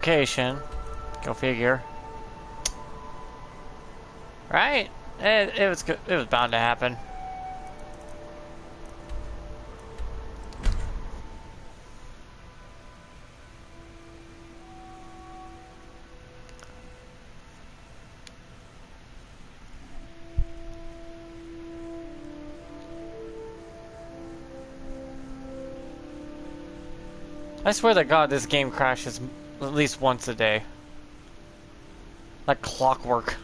Location. Go figure. Right? It was good. It was bound to happen. I swear to God, this game crashes at least once a day. Like clockwork.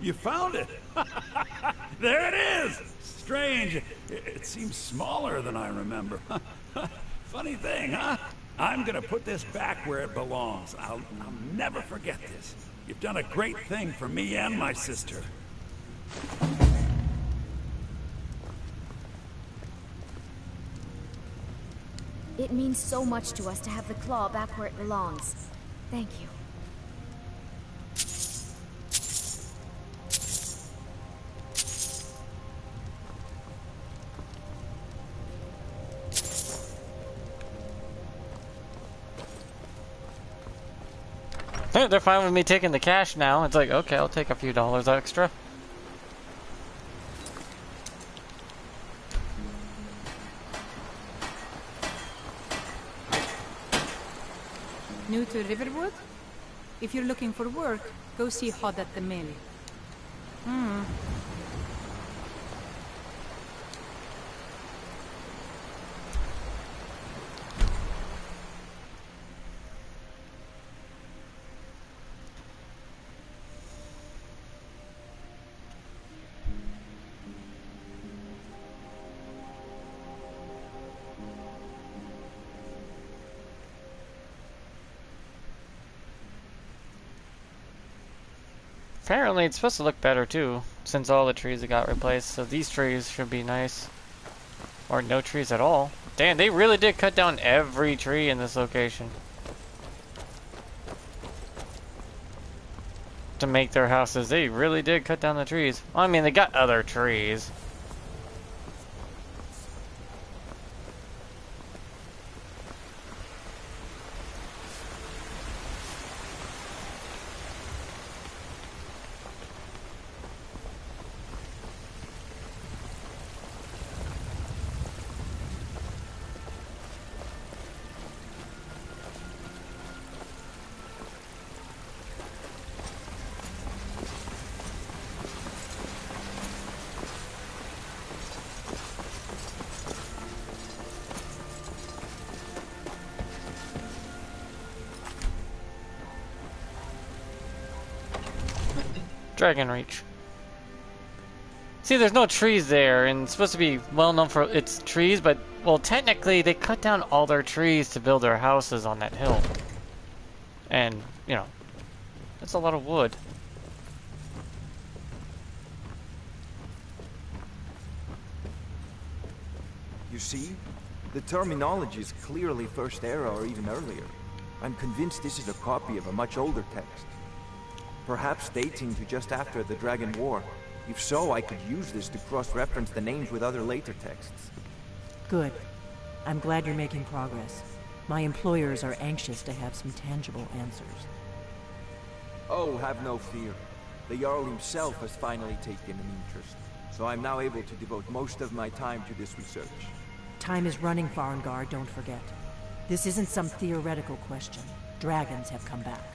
You found it! There it is! Strange. It seems smaller than I remember. Funny thing, huh? I'm gonna put this back where it belongs. I'll never forget this. You've done a great thing for me and my sister. It means so much to us to have the claw back where it belongs. Thank you. They're fine with me taking the cash now. It's like, okay, I'll take a few dollars extra. New to Riverwood? If you're looking for work, go see Hod at the mill. Apparently it's supposed to look better too, since all the trees have got replaced, so these trees should be nice. Or no trees at all. Damn, they really did cut down every tree in this location. To make their houses, they really did cut down the trees. Well, I mean, they got other trees. Dragon Reach. See, there's no trees there, and it's supposed to be well known for its trees, but, well, technically, they cut down all their trees to build their houses on that hill. And, you know, that's a lot of wood. You see? The terminology is clearly First Era or even earlier. I'm convinced this is a copy of a much older text. Perhaps dating to just after the Dragon War. If so, I could use this to cross-reference the names with other later texts. Good. I'm glad you're making progress. My employers are anxious to have some tangible answers. Oh, have no fear. The Jarl himself has finally taken an interest, so I'm now able to devote most of my time to this research. Time is running, Farengar, don't forget. This isn't some theoretical question. Dragons have come back.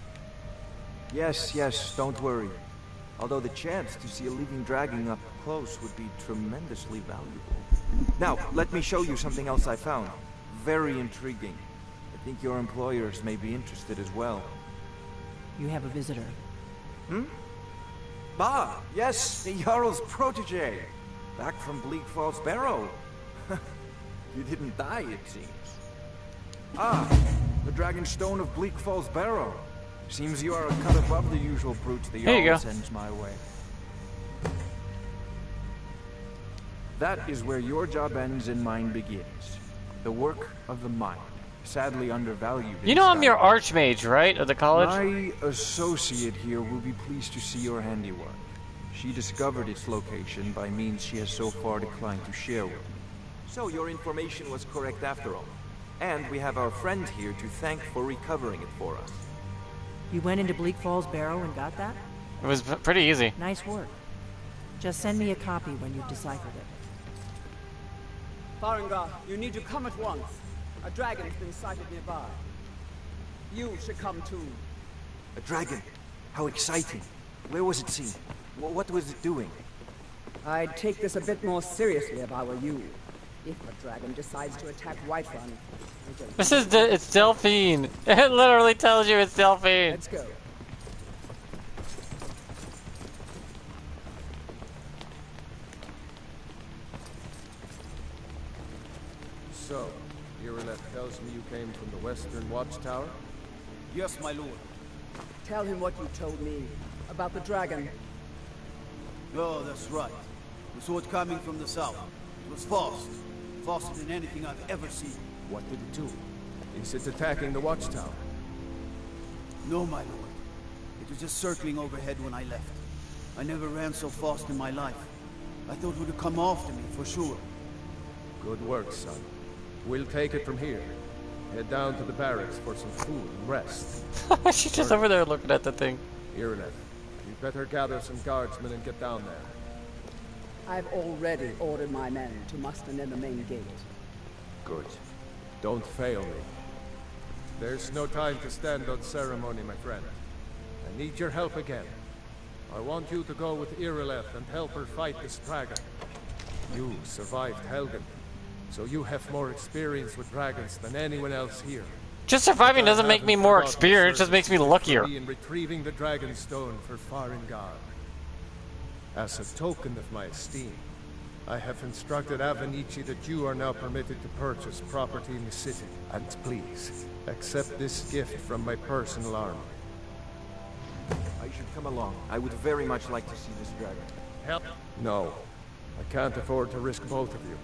Yes, don't worry. Although the chance to see a living dragon up close would be tremendously valuable. Now, let me show you something else I found. Very intriguing. I think your employers may be interested as well. You have a visitor. Bah, yes, the Jarl's protege. Back from Bleak Falls Barrow. You didn't die, it seems. Ah, the Dragon Stone of Bleak Falls Barrow. Seems you are a cut above the usual brutes the Here you Jarl go. sends my way. That is where your job ends and mine begins. The work of the mind. Sadly undervalued. You know I'm your archmage, right? Of the college? My associate here will be pleased to see your handiwork. She discovered its location by means she has so far declined to share with me. So your information was correct after all. And we have our friend here to thank for recovering it for us. You went into Bleak Falls Barrow and got that? It was pretty easy. Nice work. Just send me a copy when you've deciphered it. Farengar, you need to come at once. A dragon's been sighted nearby. You should come too. A dragon? How exciting. Where was it seen? What was it doing? I'd take this a bit more seriously if I were you. If a dragon decides to attack Whiterun, I don't This is it's Delphine. It literally tells you it's Delphine. Let's go. So, Irileth tells me you came from the Western Watchtower? Yes, my lord. Tell him what you told me about the dragon. Oh, that's right. The sword coming from the south. It was fast. Faster than anything I've ever seen. What did it do? Is it attacking the Watchtower? No, my lord. It was just circling overhead when I left. I never ran so fast in my life. I thought it would have come after me, for sure. Good work, son. We'll take it from here. Head down to the barracks for some food and rest. She's just over there looking at the thing. Irileth, you better gather some guardsmen and get down there. I've already ordered my men to muster near the main gate. Good. Don't fail me. There's no time to stand on ceremony, my friend. I need your help again. I want you to go with Irileth and help her fight this dragon. You survived Helgen, so you have more experience with dragons than anyone else here. Just surviving doesn't make me more experienced, just makes me luckier. In retrieving the dragon stone for Farengar. As a token of my esteem, I have instructed Avenici that you are now permitted to purchase property in the city. And please, accept this gift from my personal army. I should come along. I would very much like to see this dragon. Help? No. I can't afford to risk both of you.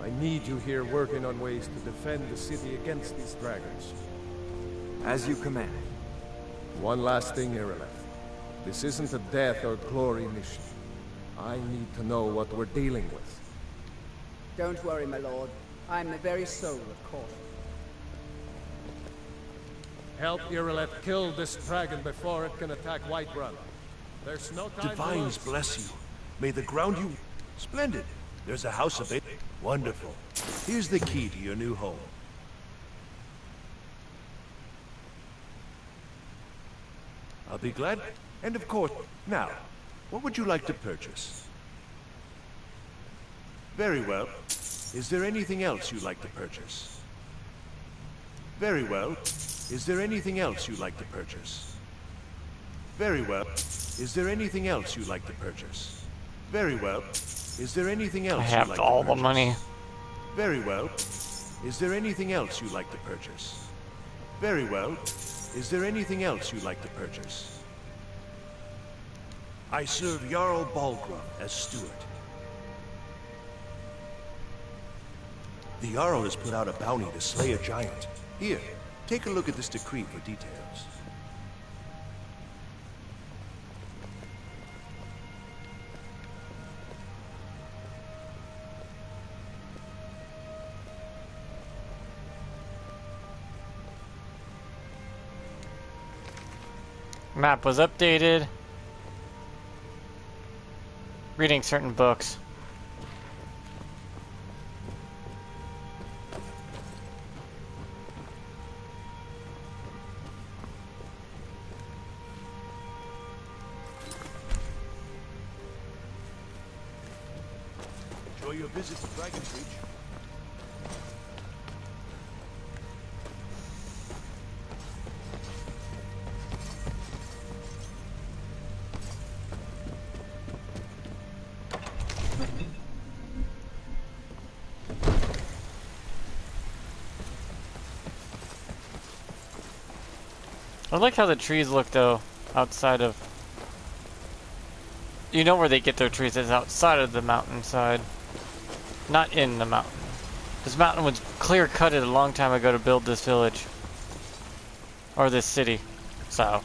I need you here working on ways to defend the city against these dragons. As you command. One last thing, Irileth. This isn't a death or glory mission. I need to know what we're dealing with. Don't worry, my lord. I'm the very soul of caution. Help Irileth kill this dragon before it can attack Whiterun. There's no time Divines to lose. bless you. May the ground you... Splendid. There's a house of it. Wonderful. Here's the key to your new home. I'll be glad. And of course, now, what would you like to purchase? Very well. Is there anything else you'd like to purchase? Very well. Is there anything else you'd like to purchase? Very well. Is there anything else you'd like to purchase? Very well. Is there anything else I you'd have like to all the purchase? money. Very well. Is there anything else you'd like to purchase? Very well. Is there anything else you'd like to purchase? I serve Jarl Balgruuf as steward. The Jarl has put out a bounty to slay a giant. Here, take a look at this decree for details. Map was updated. Reading certain books. Enjoy your visit to Dragon's Reach. I like how the trees look though, outside of... You know where they get their trees is outside of the mountainside, not in the mountain. This mountain was clear-cutted a long time ago to build this village. Or this city, so...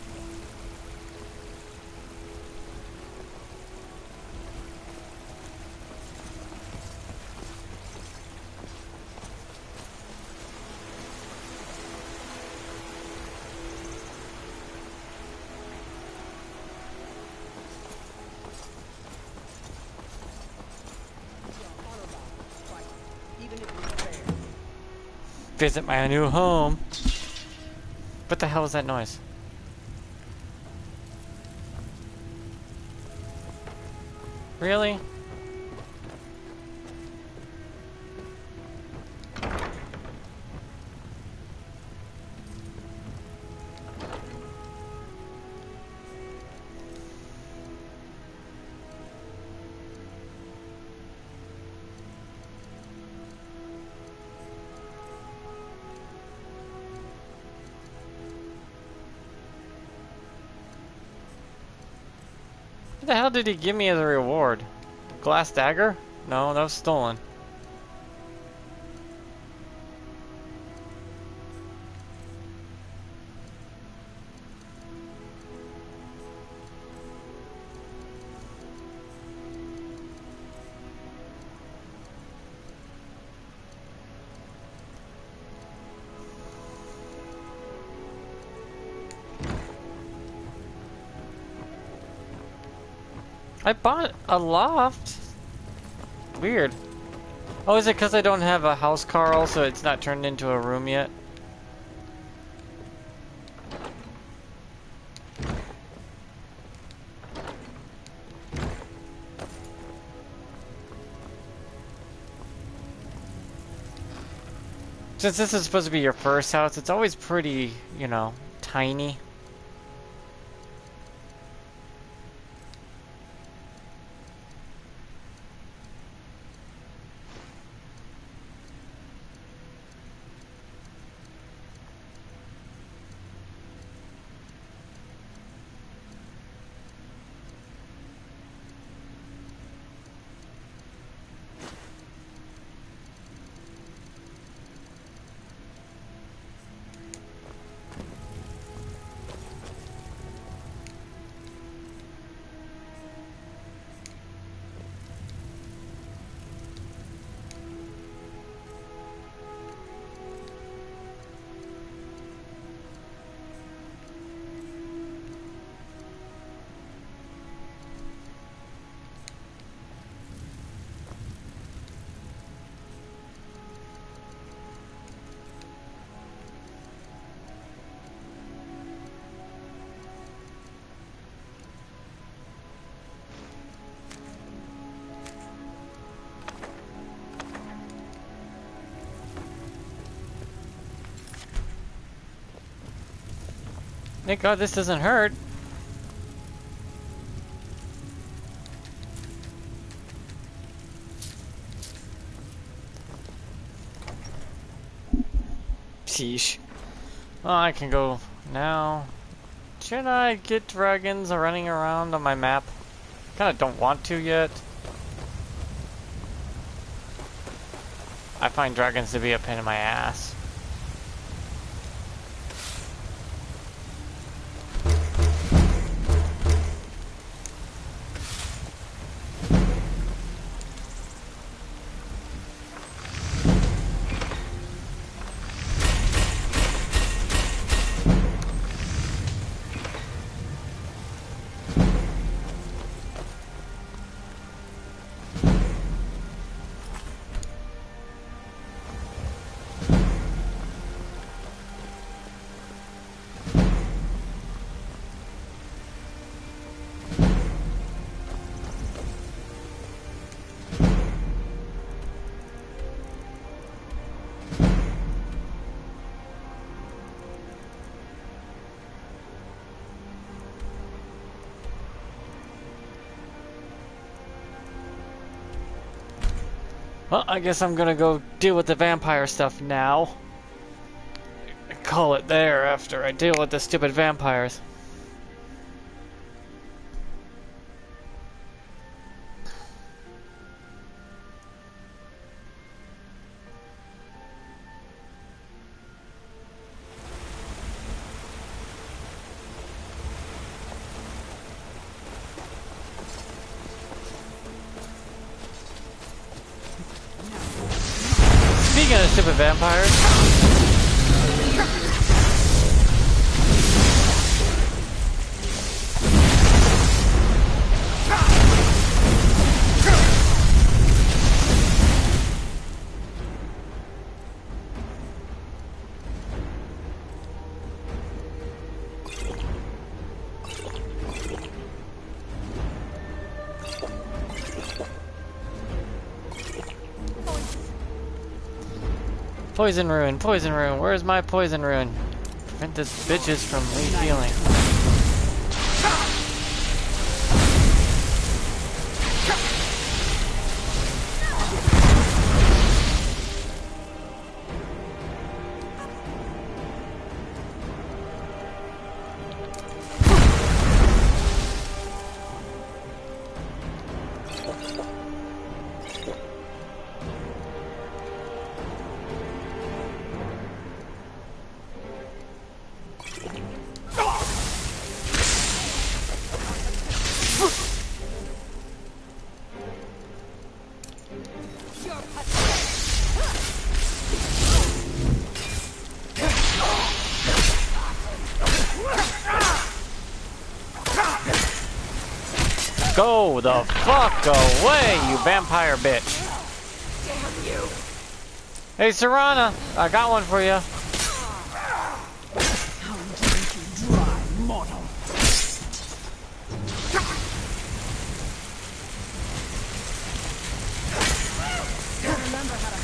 Visit my new home. What the hell is that noise? Really? What the hell did he give me as a reward? Glass dagger? No, that was stolen. I bought a loft. Weird. Oh, is it because I don't have a house car, so it's not turned into a room yet? Since this is supposed to be your first house, it's always pretty, you know, tiny. Thank God this doesn't hurt. Sheesh. Well, I can go now. Should I get dragons running around on my map? Kinda don't want to yet. I find dragons to be a pain in my ass. Well, I guess I'm gonna go deal with the vampire stuff now. call it there after I deal with the stupid vampires. Speaking of stupid vampires, poison rune, poison rune. Where's my poison rune? Prevent this bitches from rehealing. Go the fuck away, you vampire bitch! Damn you! Hey, Serana, I got one for you. How drink you dry, mortal. Remember how to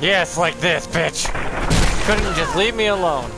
Yes, like this, bitch. Couldn't just leave me alone.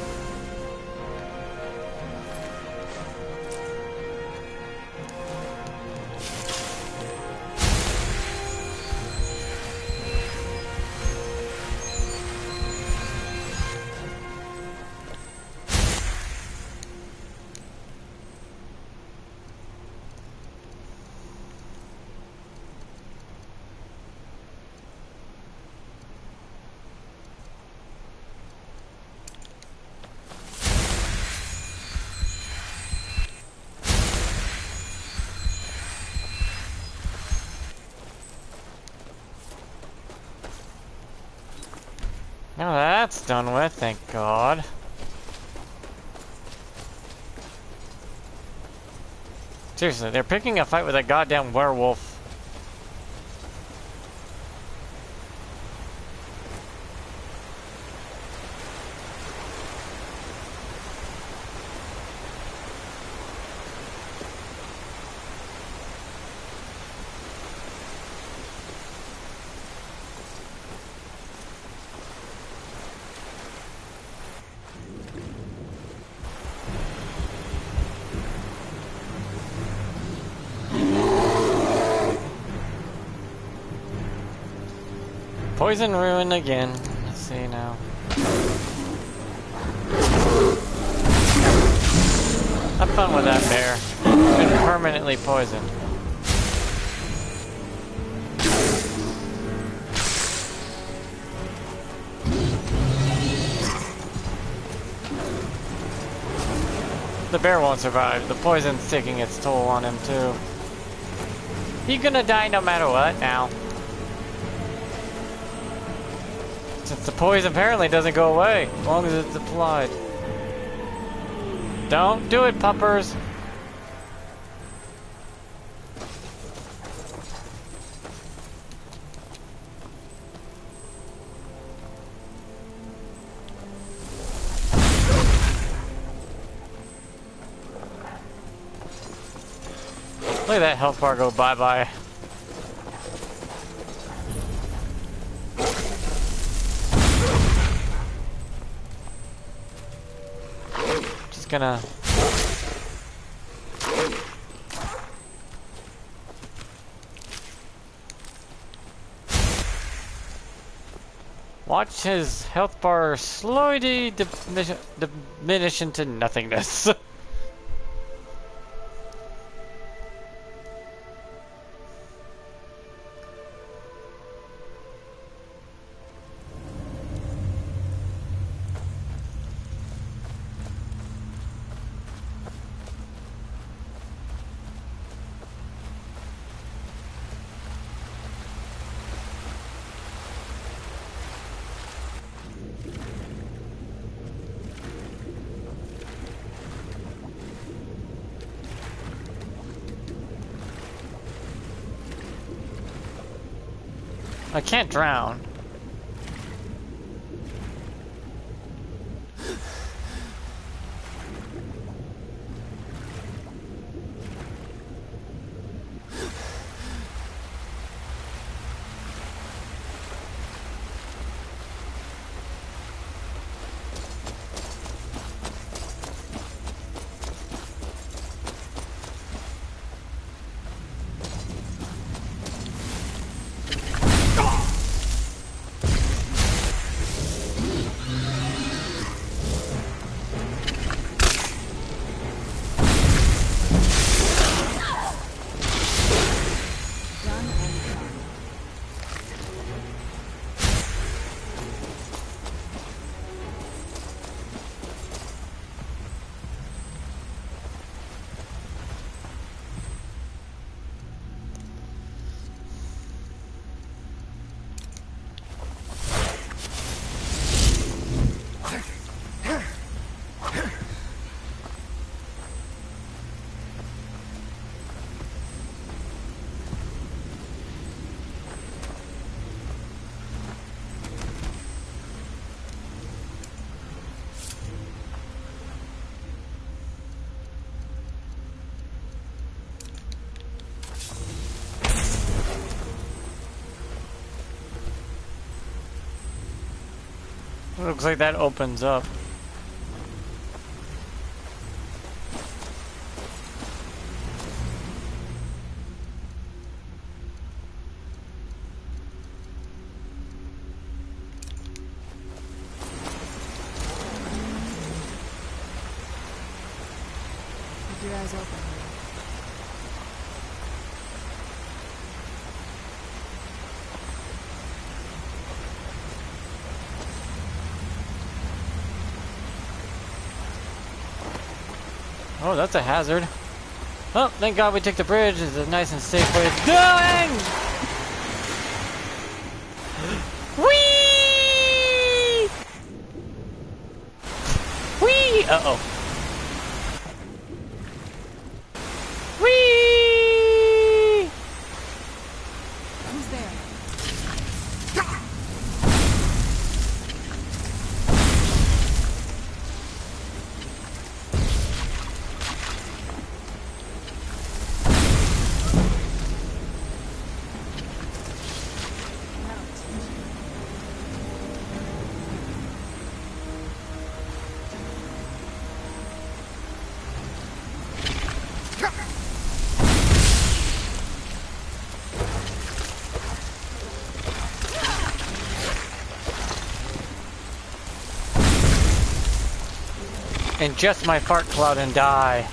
Now that's done with, thank God. Seriously, they're picking a fight with a goddamn werewolf. Poison ruin again. Let's see now. A fun with that bear. Been permanently poisoned. The bear won't survive. The poison's taking its toll on him too. He's gonna die no matter what now. Since the poison apparently doesn't go away, as long as it's applied. Don't do it, puppers! Look at that health bar go bye-bye. Just gonna... watch his health bar slowly diminish into nothingness. I can't drown. Looks like that opens up. Keep your eyes open. Oh, that's a hazard. Oh, thank God we took the bridge. It's a nice and safe way of going! Whee! Whee! Uh-oh. Whee! Who's there? Ingest my fart cloud and die.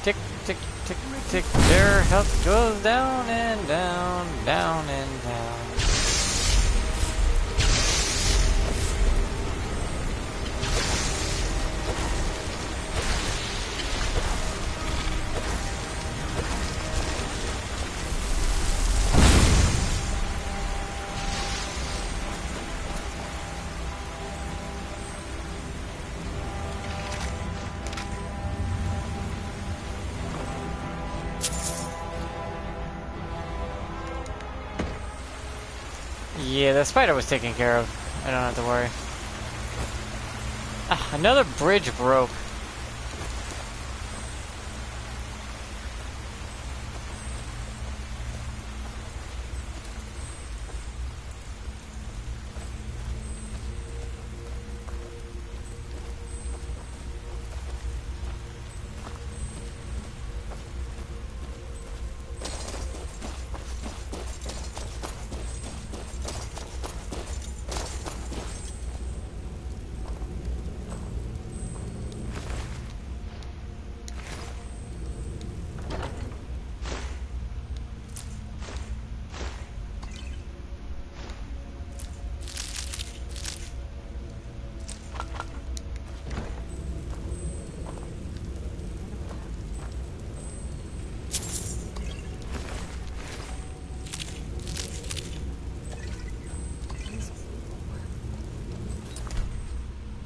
Tick, tick, tick, tick. Their health goes down and down, down and down. Yeah, the spider was taken care of. I don't have to worry. Ah, another bridge broke.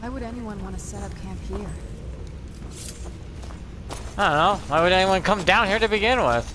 Why would anyone want to set up camp here? I don't know. Why would anyone come down here to begin with?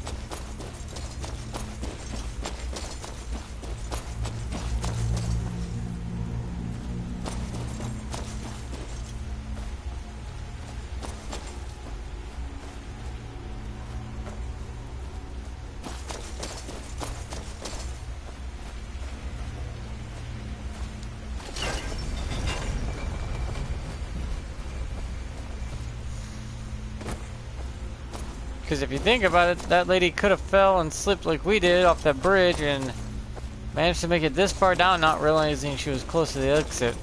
Because if you think about it, that lady could have fell and slipped like we did off that bridge and managed to make it this far down, not realizing she was close to the exit.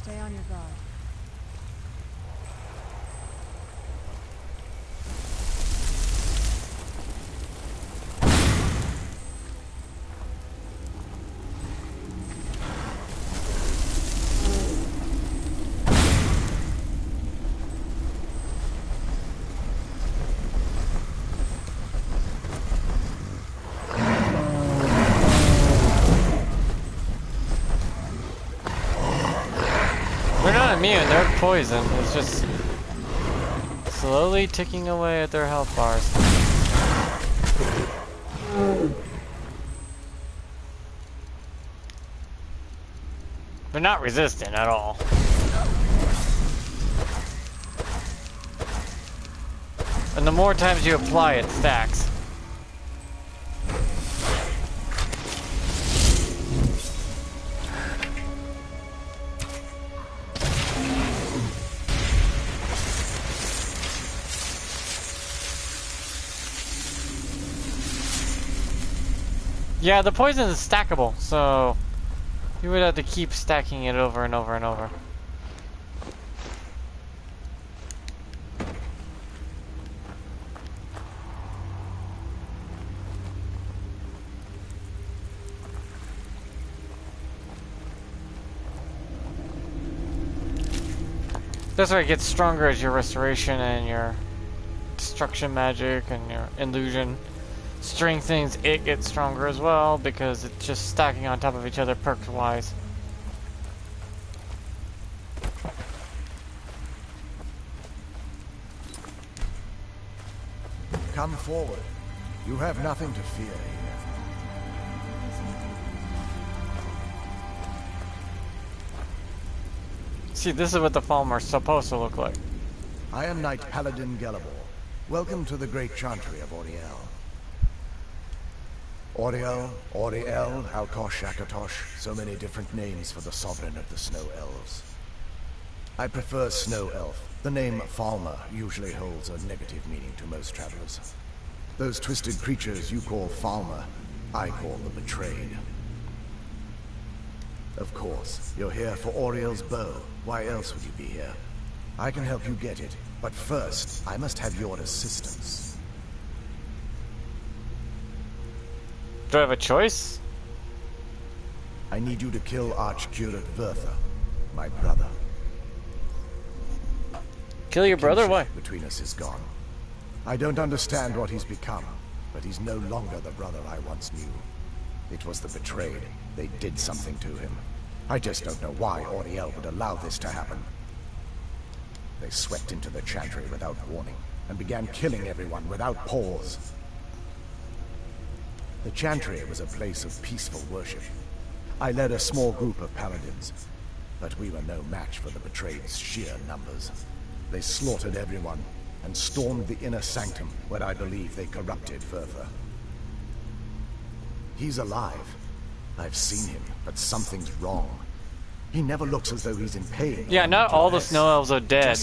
Stay on your guard. They're not immune, they're poison. It's just slowly ticking away at their health bars. They're not resistant at all. And the more times you apply it, stacks. Yeah, the poison is stackable, so you would have to keep stacking it over and over and over. That's why it gets stronger as your restoration and your destruction magic and your illusion strengthens. It gets stronger as well because it's just stacking on top of each other perks wise. Come forward. You have nothing to fear here. See, this is what the Falm are supposed to look like. I am Knight Paladin Gelabor. Welcome to the great chantry of Auriel. Auriel, Alkosh, Akatosh, so many different names for the sovereign of the Snow Elves. I prefer Snow Elf. The name Falmer usually holds a negative meaning to most travelers. Those twisted creatures you call Falmer, I call the Betrayed. Of course, you're here for Auriel's bow. Why else would you be here? I can help you get it, but first, I must have your assistance. Do I have a choice? I need you to kill Archcurate Vertha, my brother. Kill your brother? Why? Between us is gone. I don't understand what he's become, but he's no longer the brother I once knew. It was the Betrayed. They did something to him. I just don't know why Auriel would allow this to happen. They swept into the chantry without warning, and began killing everyone without pause. The chantry was a place of peaceful worship. I led a small group of paladins, but we were no match for the Betrayed's sheer numbers. They slaughtered everyone, and stormed the inner sanctum, where I believe they corrupted Vertha. He's alive. I've seen him, but something's wrong. He never looks as though he's in pain. Yeah, not all the Snow Elves are dead.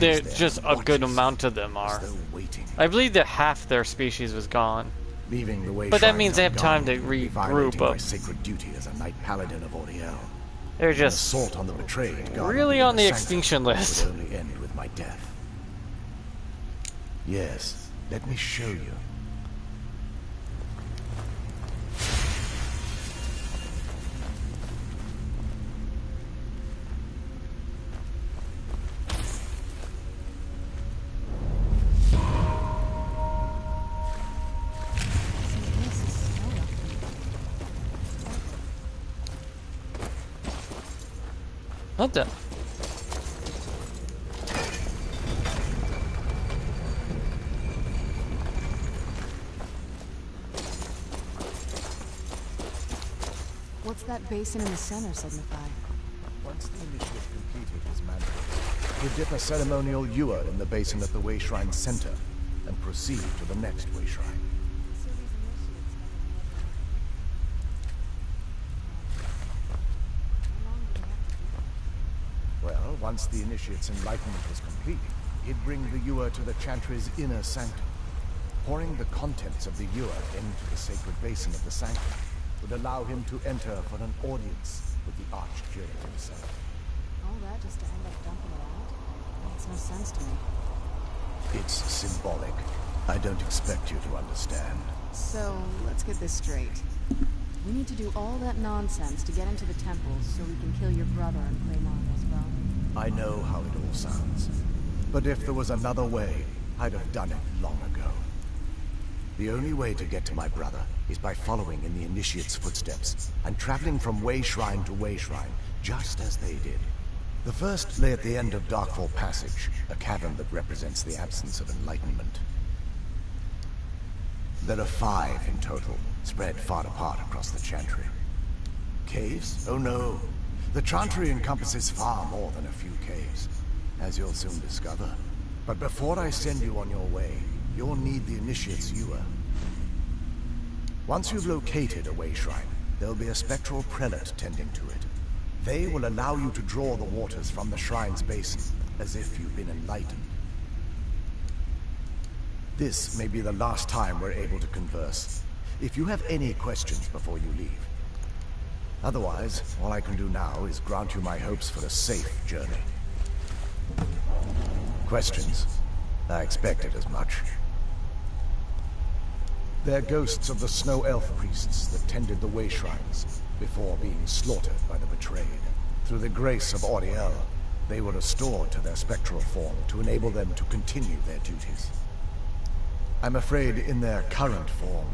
They're just a good watches, amount of them are. waiting, I believe that half their species was gone. leaving the way. But that means they have time to regroup violating up. my sacred duty as a Knight Paladin of Auriel. They're An just assault on the Betrayed, really on the extinction list. would only end with my death. Yes, let me show you. What the? What's that basin in the center signify? Once the initiative completed his mantra, you dip a ceremonial ewer in the basin at the Way Shrine center, and proceed to the next Way Shrine. Well, once the initiate's enlightenment was complete, he'd bring the ewer to the chantry's inner sanctum. Pouring the contents of the ewer into the sacred basin of the sanctum would allow him to enter for an audience with the Archcurate himself. All that just to end up dumping it out? Makes no sense to me. It's symbolic. I don't expect you to understand. So, let's get this straight. We need to do all that nonsense to get into the temple so we can kill your brother and claim Auriel's bow. I know how it all sounds. But if there was another way, I'd have done it long ago. The only way to get to my brother is by following in the Initiate's footsteps, and traveling from Way Shrine to Way Shrine, just as they did. The first lay at the end of Darkfall Passage, a cavern that represents the absence of enlightenment. There are 5 in total, spread far apart across the Chantry. Caves? Oh no. The Chantry encompasses far more than a few caves, as you'll soon discover. But before I send you on your way, you'll need the Initiate's ewer. Once you've located a Way Shrine, there'll be a spectral prelate tending to it. They will allow you to draw the waters from the shrine's basin, as if you've been enlightened. This may be the last time we're able to converse. If you have any questions before you leave. Otherwise, all I can do now is grant you my hopes for a safe journey. Questions? I expected as much. They're ghosts of the Snow Elf priests that tended the Way Shrines before being slaughtered by the Betrayed. Through the grace of Auriel, they were restored to their spectral form to enable them to continue their duties. I'm afraid in their current form,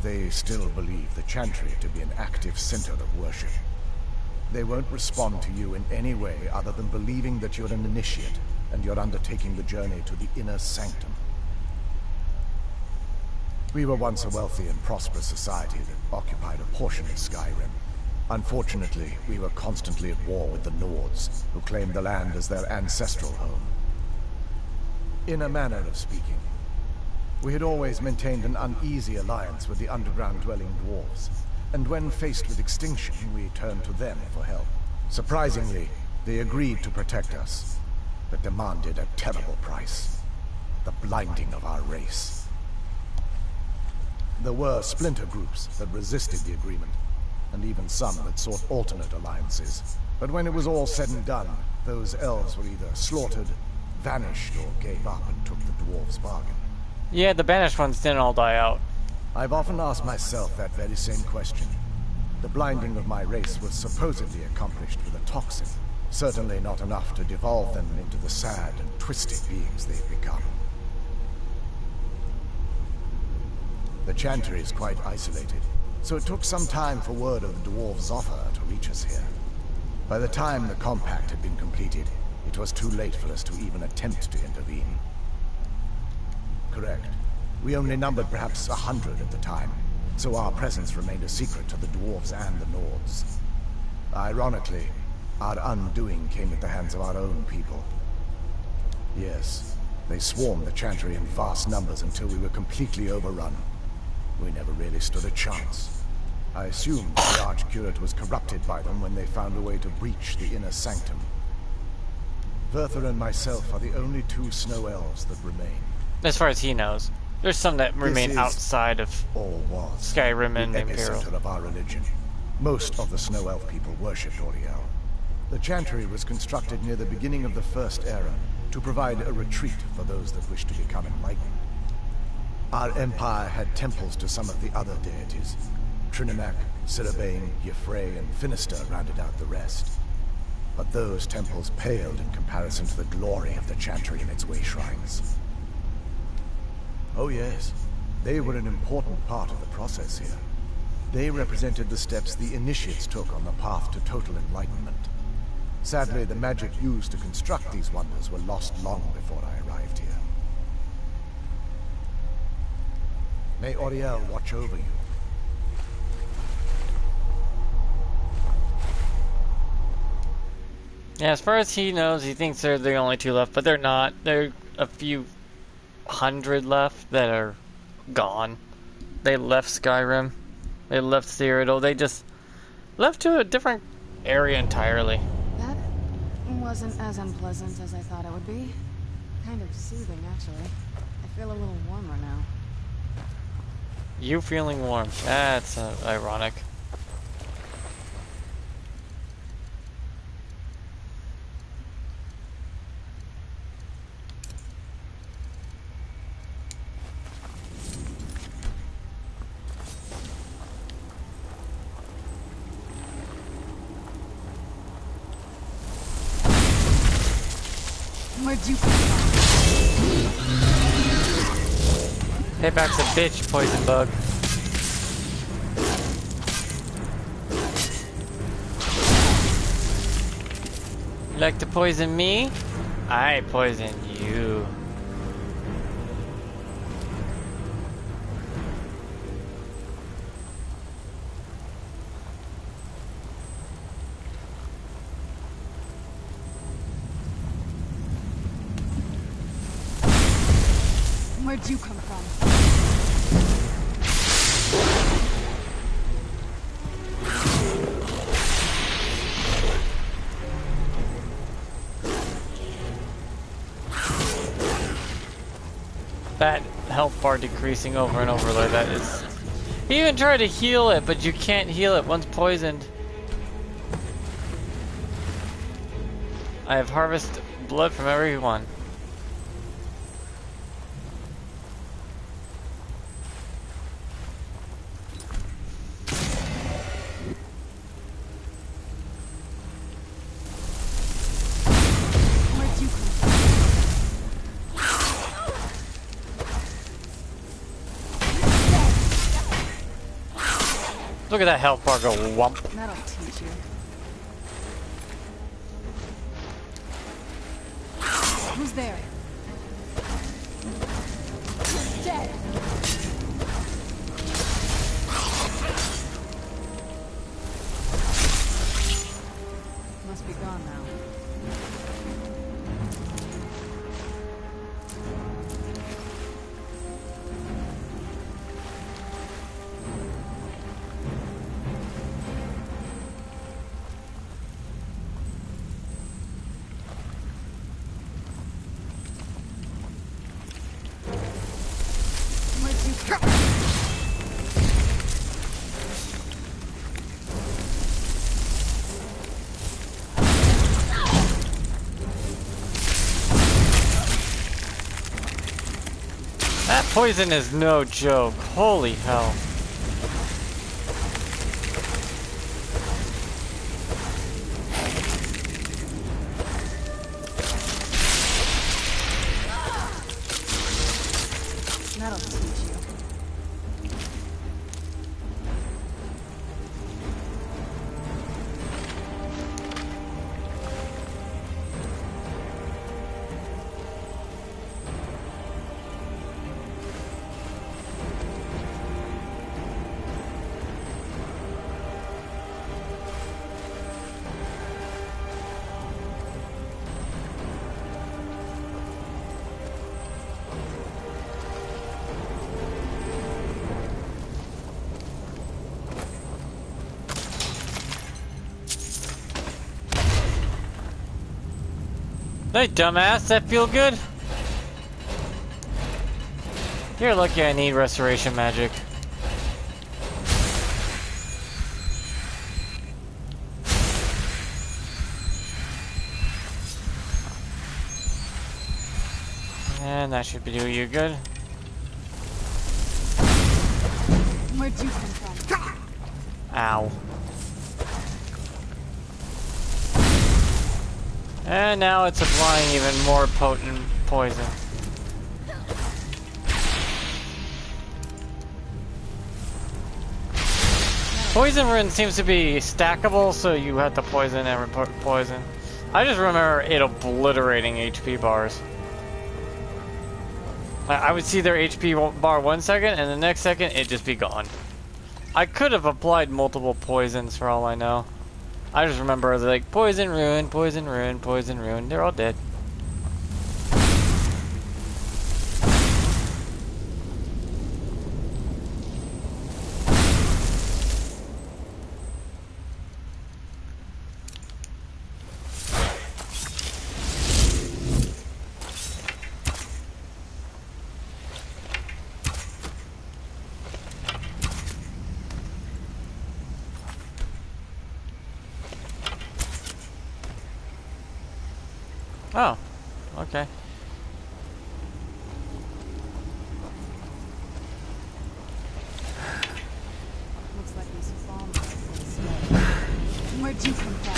they still believe the Chantry to be an active center of worship. They won't respond to you in any way other than believing that you're an initiate and you're undertaking the journey to the inner sanctum. We were once a wealthy and prosperous society that occupied a portion of Skyrim. Unfortunately, we were constantly at war with the Nords, who claimed the land as their ancestral home. In a manner of speaking, we had always maintained an uneasy alliance with the underground-dwelling dwarves, and when faced with extinction, we turned to them for help. Surprisingly, they agreed to protect us, but demanded a terrible price: the blinding of our race. There were splinter groups that resisted the agreement, and even some that sought alternate alliances. But when it was all said and done, those elves were either slaughtered, vanished, or gave up and took the dwarves' bargain. Yeah, the banished ones didn't all die out. I've often asked myself that very same question. The blinding of my race was supposedly accomplished with a toxin, certainly not enough to devolve them into the sad and twisted beings they've become. The Chantry is quite isolated, so it took some time for word of the dwarves' offer to reach us here. By the time the compact had been completed, it was too late for us to even attempt to intervene. Correct. We only numbered perhaps 100 at the time, so our presence remained a secret to the dwarves and the Nords. Ironically, our undoing came at the hands of our own people. Yes, they swarmed the Chantry in vast numbers until we were completely overrun. We never really stood a chance. I assumed the Archcurate was corrupted by them when they found a way to breach the inner sanctum. Verther and myself are the only two snow elves that remain. As far as he knows. There's some that remain outside of Skyrim and the Imperial. epicenter of our religion. Most of the snow elf people worshipped Oriel. The Chantry was constructed near the beginning of the First Era to provide a retreat for those that wish to become enlightened. Our empire had temples to some of the other deities. Trinimac, Sirabane, Yffrey, and Finister rounded out the rest. But those temples paled in comparison to the glory of the Chantry and its way shrines. Oh yes, they were an important part of the process here. They represented the steps the initiates took on the path to total enlightenment. Sadly, the magic used to construct these wonders were lost long before I arrived here. May Oriel watch over you. Yeah, as far as he knows, he thinks they're the only two left, but they're not. There are a few hundred left that are gone. They left Skyrim. They left Cyrodiil. They just left to a different area entirely. That wasn't as unpleasant as I thought it would be. Kind of soothing, actually. I feel a little warmer now. You feeling warm. That's ironic. Where'd you come from? Payback's a bitch, poison bug. You like to poison me? I poison you. Where'd you come from? That health bar decreasing over and over like that is... He even tried to heal it, but you can't heal it once poisoned. I have harvested blood from everyone. Look at that health bar go wump. That'll teach you. Who's there? Dead. That poison is no joke. Holy hell. That'll teach you. Hey, dumbass, that feel good? You're lucky I need restoration magic. And that should do you good. Where'd you come from? Ow. And now it's applying even more potent poison. Poison rune seems to be stackable, so you have to poison and poison. I just remember it obliterating HP bars. I would see their HP bar 1 second, and the next second it'd just be gone. I could have applied multiple poisons for all I know. I just remember like poison rune, poison rune, poison rune. They're all dead. Oh, okay. Looks like these bombs are where'd you come from?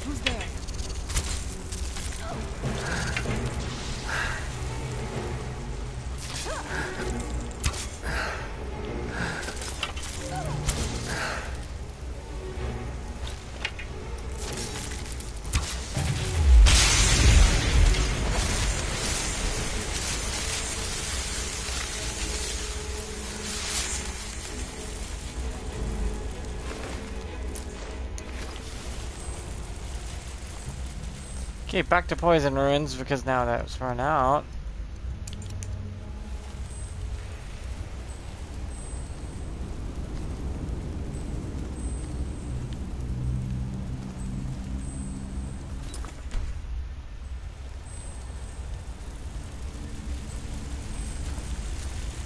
Who's there? Okay, back to poison runes because now that's run out.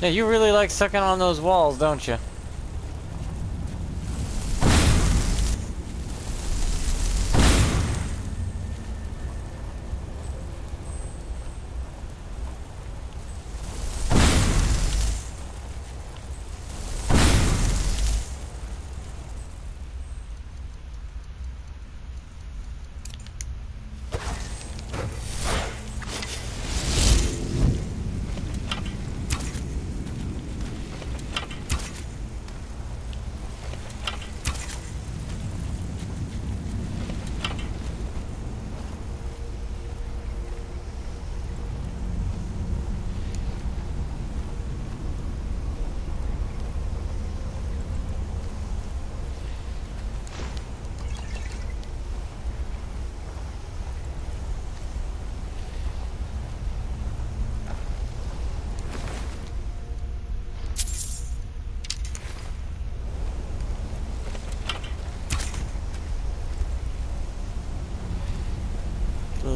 Yeah, you really like sucking on those walls, don't you?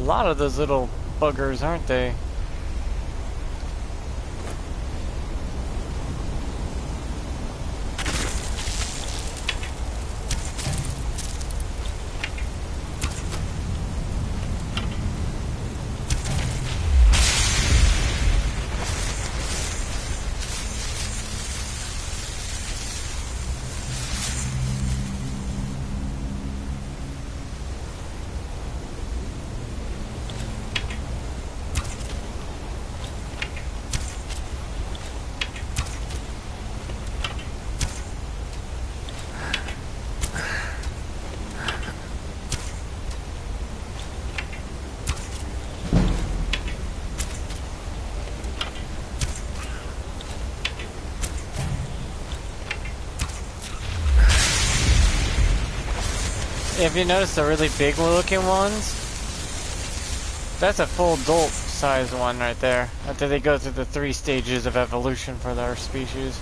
lot of those little buggers, aren't they? If you notice the really big looking ones, that's a full adult size one right there. After they go through the 3 stages of evolution for their species.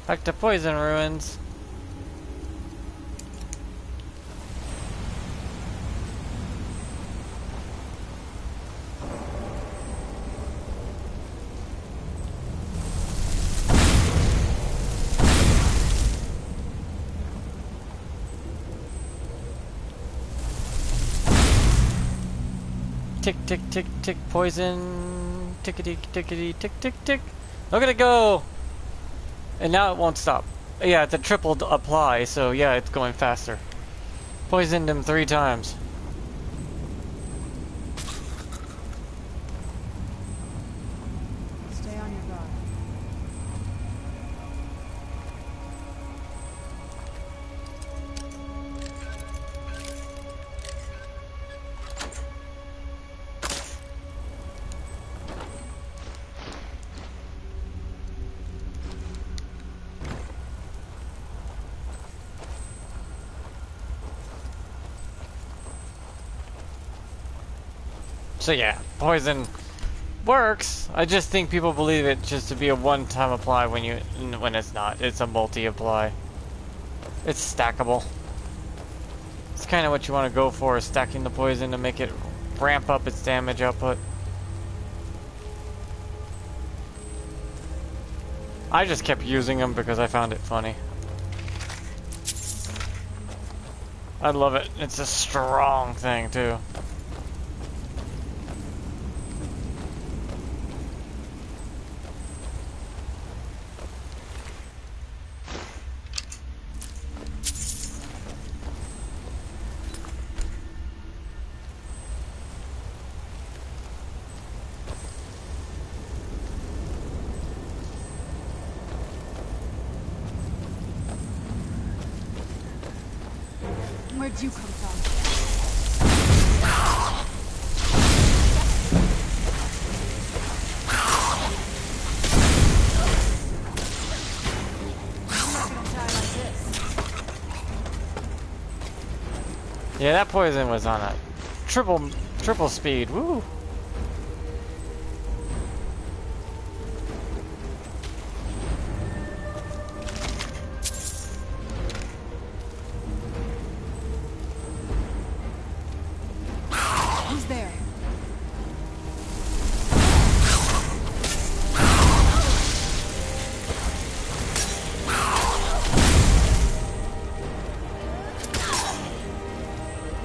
Back to poison ruins. Tick, tick, tick, tick, poison. Tickety, tickety, tick, tick, tick. Look at it go! And now it won't stop. Yeah, it's a triple apply, so yeah, it's going faster. Poisoned him 3 times. Stay on your guard. So yeah, poison works. I just think people believe it just to be a one-time apply when it's not. It's a multi-apply. It's stackable. It's kind of what you want to go for, is stacking the poison to make it ramp up its damage output. I just kept using them because I found it funny. I love it. It's a strong thing too. Where'd you come from? I'm not gonna die like this. Yeah, that poison was on a triple speed. Woo! Who's there?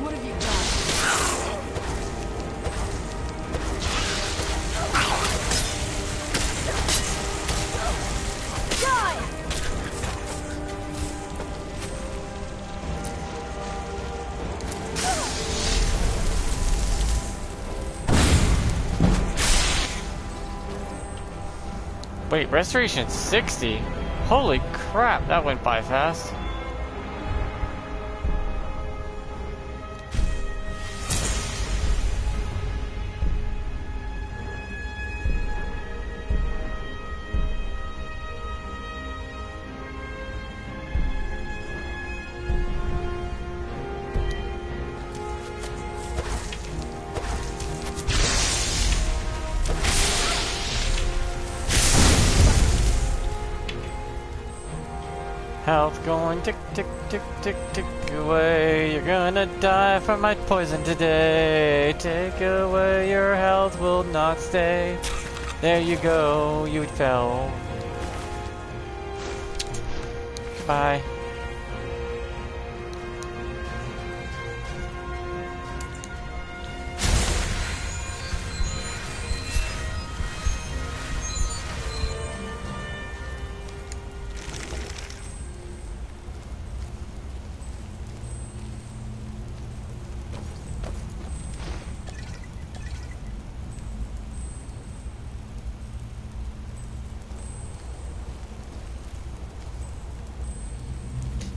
What have you got? Wait, restoration 60? Holy crap, that went by fast. Health going tick, tick, tick, tick, tick away. You're gonna die from my poison today. Take away your health, will not stay. There you go, you fell. Goodbye.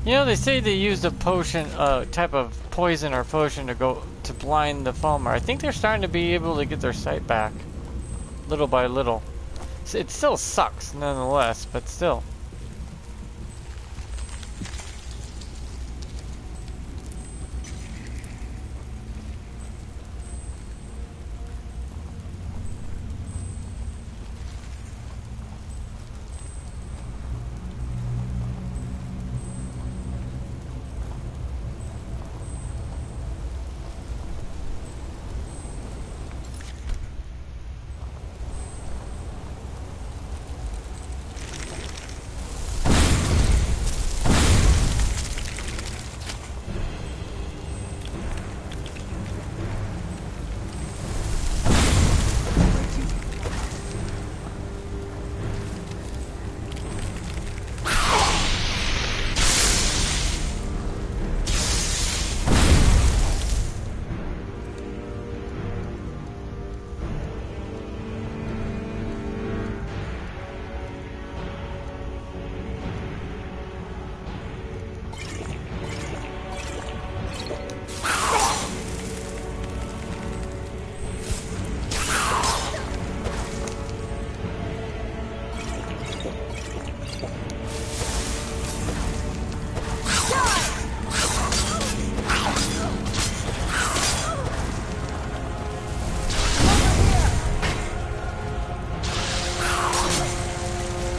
You know, they say they used a potion, type of poison or potion to blind the Falmer. I think they're starting to be able to get their sight back, little by little. It still sucks, nonetheless, but still.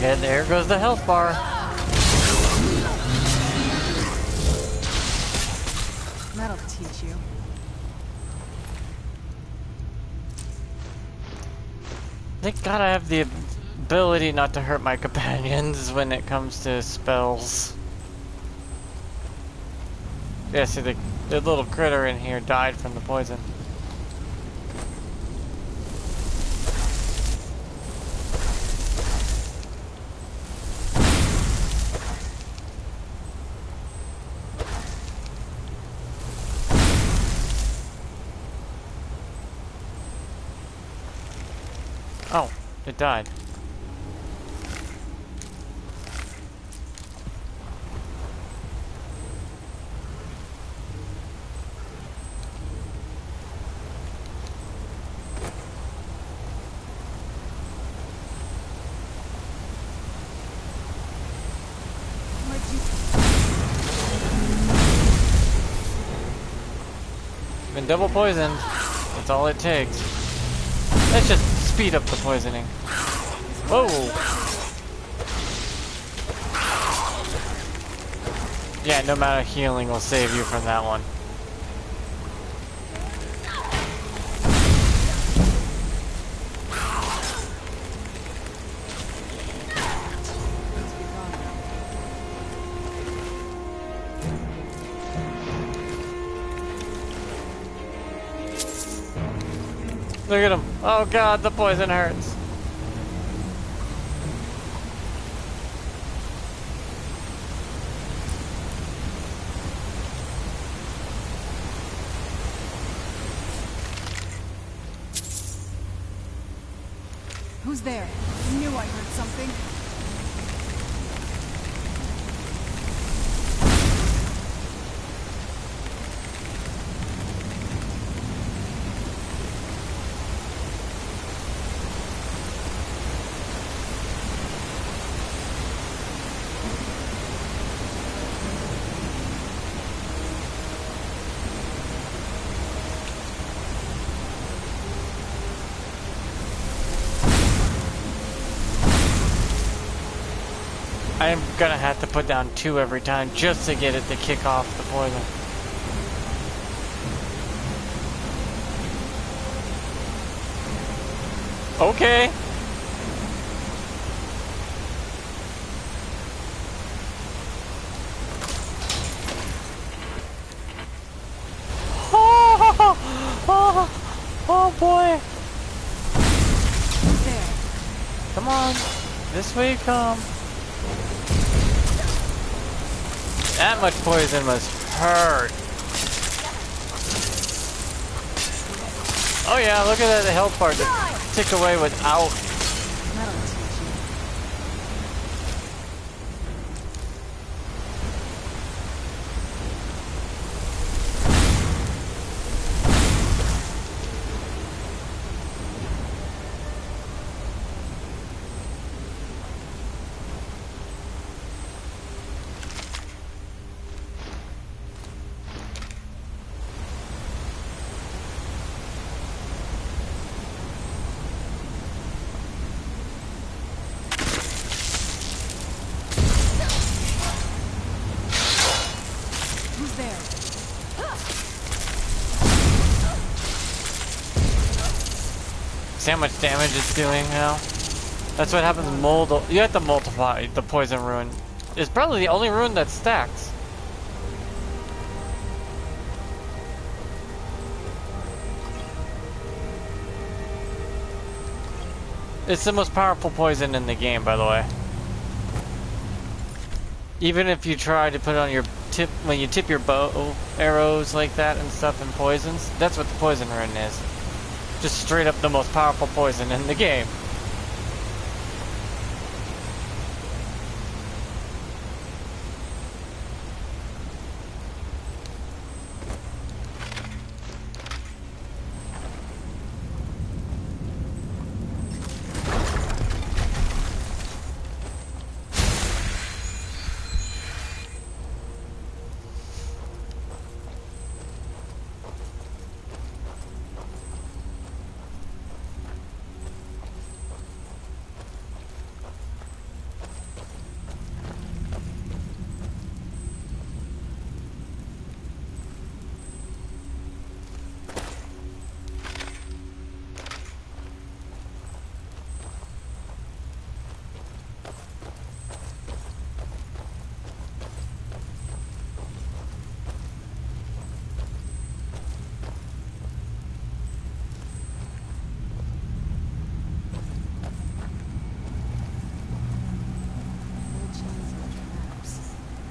And there goes the health bar. That'll teach you. Thank God I have the ability not to hurt my companions when it comes to spells. Yeah, see, the little critter in here died from the poison. Oh, it died. Been double poisoned. That's all it takes. Let's just speed up the poisoning. Whoa! Yeah, no matter healing will save you from that one. Look at him. Oh God, the poison hurts. Who's there? Knew I heard something. I'm gonna have to put down 2 every time just to get it to kick off the poison. Okay. Oh boy. There. Come on. This way you come. That much poison must hurt. Oh yeah, look at that, the health bar just tick away without. That'll teach you. See how much damage it's doing now? That's what happens in mold. You have to multiply the poison rune. It's probably the only rune that stacks. It's the most powerful poison in the game, by the way. Even if you try to put it on your tip, when you tip your bow arrows like that and stuff and poisons, that's what the poison rune is. Just straight up the most powerful poison in the game.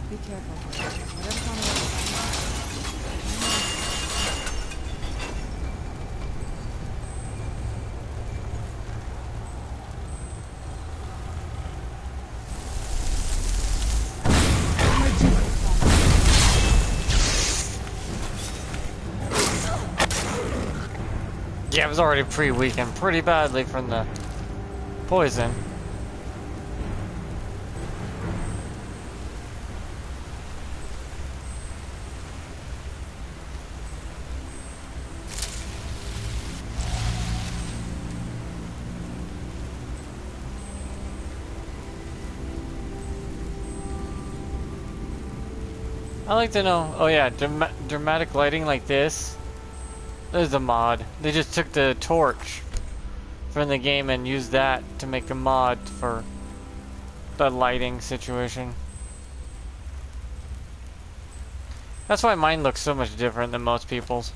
Be careful. Whatever's on the other side. Yeah, I was already weakened pretty badly from the poison. I'd like to know, oh yeah, dramatic lighting like this. There's a mod. They just took the torch from the game and used that to make a mod for the lighting situation. That's why mine looks so much different than most people's.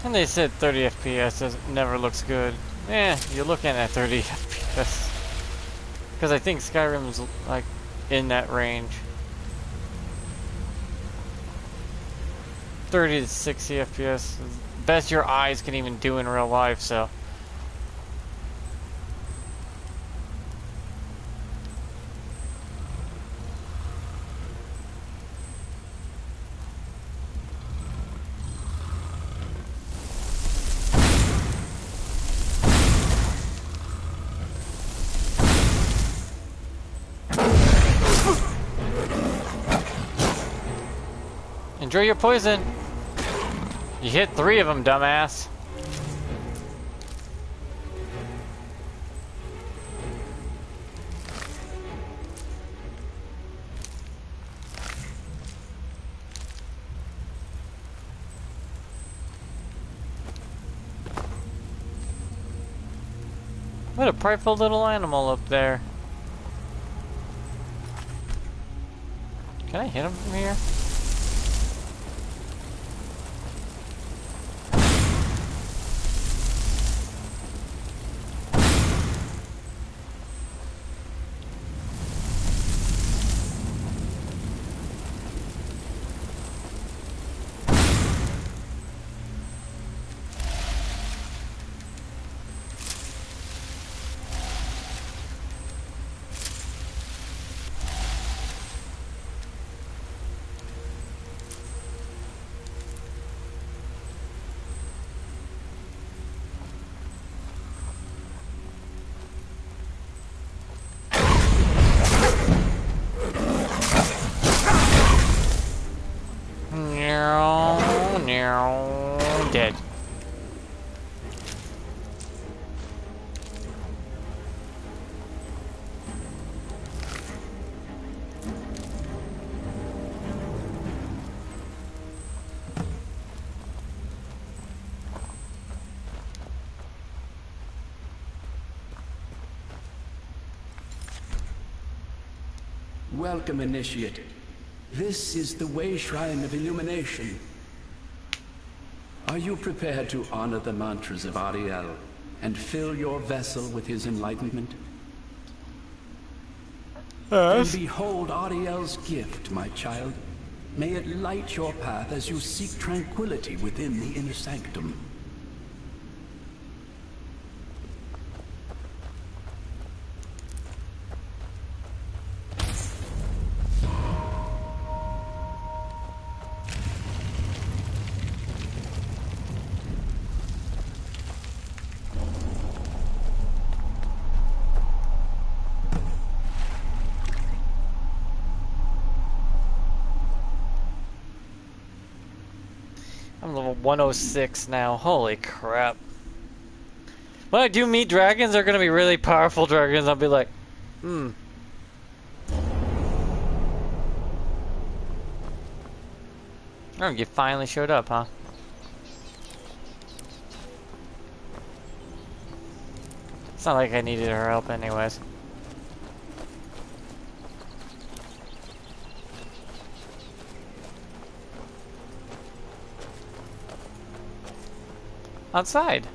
And they said 30 FPS never looks good. You're looking at 30 FPS. Because I think Skyrim's like in that range. 30 to 60 FPS. Best your eyes can even do in real life, so. Enjoy your poison. You hit 3 of them, dumbass. What a prideful little animal up there. Can I hit him from here? Dead. Welcome, Initiate. This is the Way Shrine of Illumination. Are you prepared to honor the mantras of Ariel and fill your vessel with his enlightenment? Yes. Then behold Ariel's gift, my child. May it light your path as you seek tranquility within the inner sanctum. I'm level 106 now. Holy crap. When I do meet dragons, they're gonna be really powerful dragons. I'll be like, Oh, you finally showed up, huh? It's not like I needed her help anyways. Outside.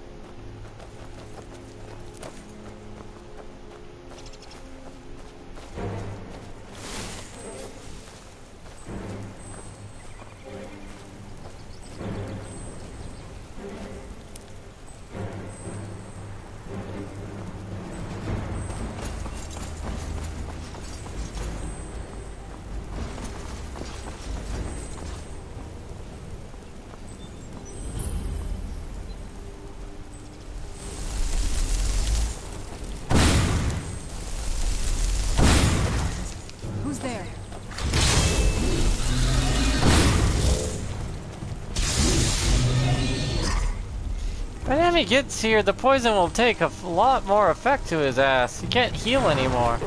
Who's there? By the time he gets here, the poison will take a lot more effect to his ass. He can't heal anymore.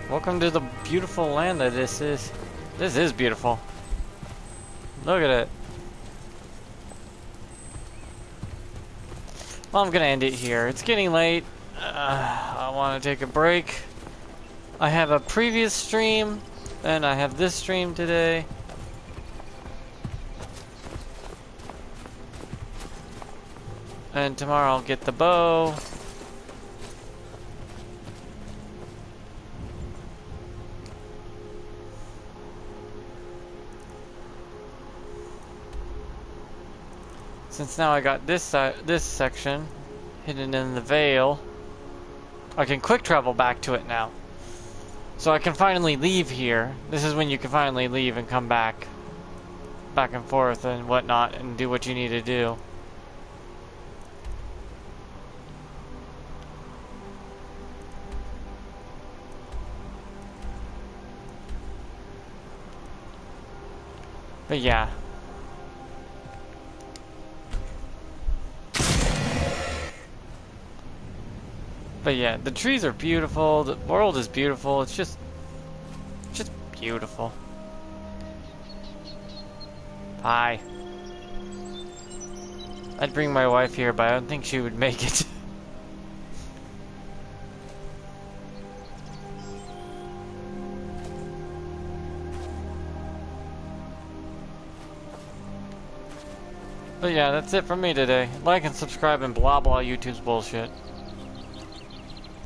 Welcome to the beautiful land that this is. This is beautiful. Look at it. Well, I'm gonna end it here. It's getting late. I want to take a break. I have a previous stream, and I have this stream today. And tomorrow I'll get the bow. Since now I got this section hidden in the veil, I can quick travel back to it now. So I can finally leave here. This is when you can finally leave and come back and forth and whatnot and do what you need to do. But yeah. But yeah, the trees are beautiful, the world is beautiful, it's just beautiful. Hi. I'd bring my wife here, but I don't think she would make it. But yeah, that's it from me today. Like and subscribe and blah blah YouTube's bullshit.